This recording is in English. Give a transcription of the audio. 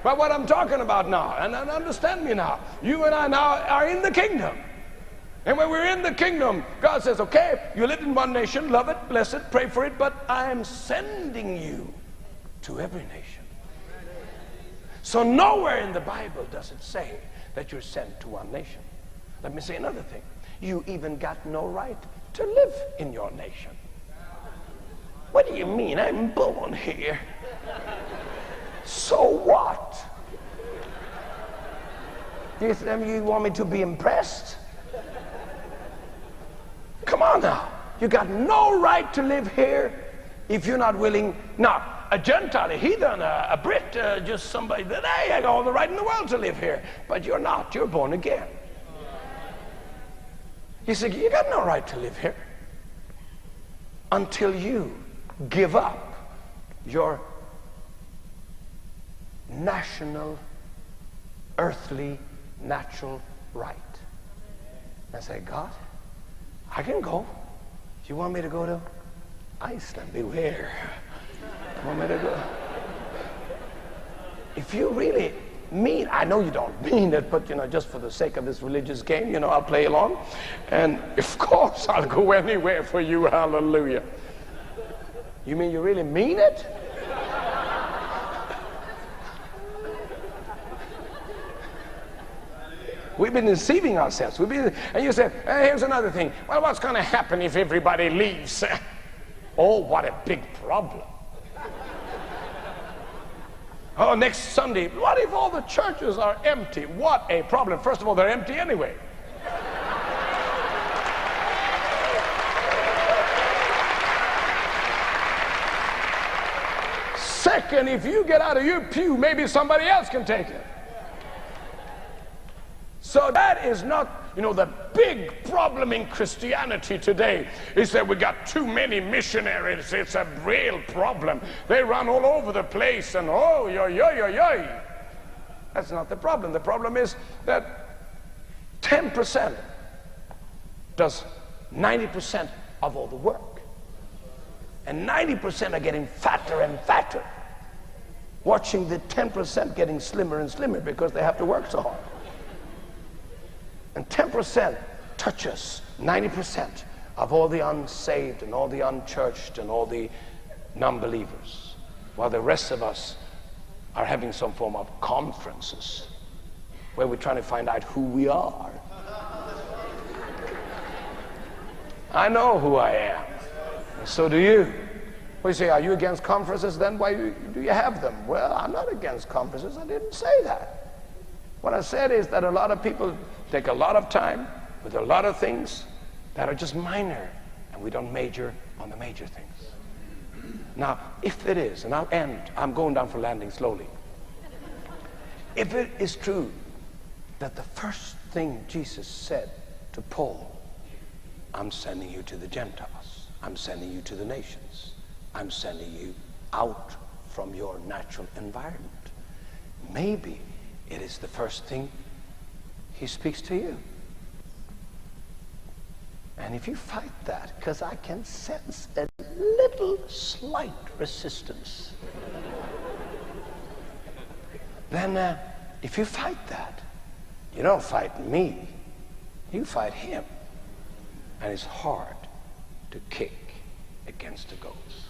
But what I'm talking about now, and understand me now, you and I now are in the kingdom. And when we're in the kingdom, God says, okay, you live in one nation, love it, bless it, pray for it, but I'm sending you to every nation. So nowhere in the Bible does it say that you're sent to one nation. Let me say another thing. You even got no right to live in your nation. What do you mean? I'm born here. So what? You want me to be impressed? Come on now. You got no right to live here if you're not willing. Now, a Gentile, a heathen, a Brit, just somebody that, hey, I got all the right in the world to live here. But you're not. You're born again. He said, you got no right to live here until you give up your national, earthly, natural right. I say, God, I can go. You want me to go to Iceland? Beware. You want me to go? If you really mean, I know you don't mean it, but just for the sake of this religious game, I'll play along. And of course I'll go anywhere for you, hallelujah. You mean you really mean it? We've been deceiving ourselves. And you said, hey, here's another thing. Well, what's going to happen if everybody leaves? Oh, what a big problem. Oh, next Sunday, what if all the churches are empty? What a problem. First of all, they're empty anyway. Second, if you get out of your pew, maybe somebody else can take it. So that is not, the big problem in Christianity today is that we got too many missionaries. It's a real problem. They run all over the place and That's not the problem. The problem is that 10% does 90% of all the work. And 90% are getting fatter and fatter, watching the 10% getting slimmer and slimmer because they have to work so hard. And 10% touches 90% of all the unsaved and all the unchurched and all the non-believers, while the rest of us are having some form of conferences where we're trying to find out who we are. I know who I am, and so do you. Well, you say, are you against conferences then? Why do you have them? Well, I'm not against conferences. I didn't say that. What I said is that a lot of people take a lot of time with a lot of things that are just minor, and we don't major on the major things. Now, if it is, and I'll end, I'm going down for landing slowly. If it is true that the first thing Jesus said to Paul, I'm sending you to the Gentiles, I'm sending you to the nations, I'm sending you out from your natural environment, maybe it is the first thing he speaks to you. And if you fight that, because I can sense a little slight resistance, then if you fight that, you don't fight me, you fight him. And it's hard to kick against the goats.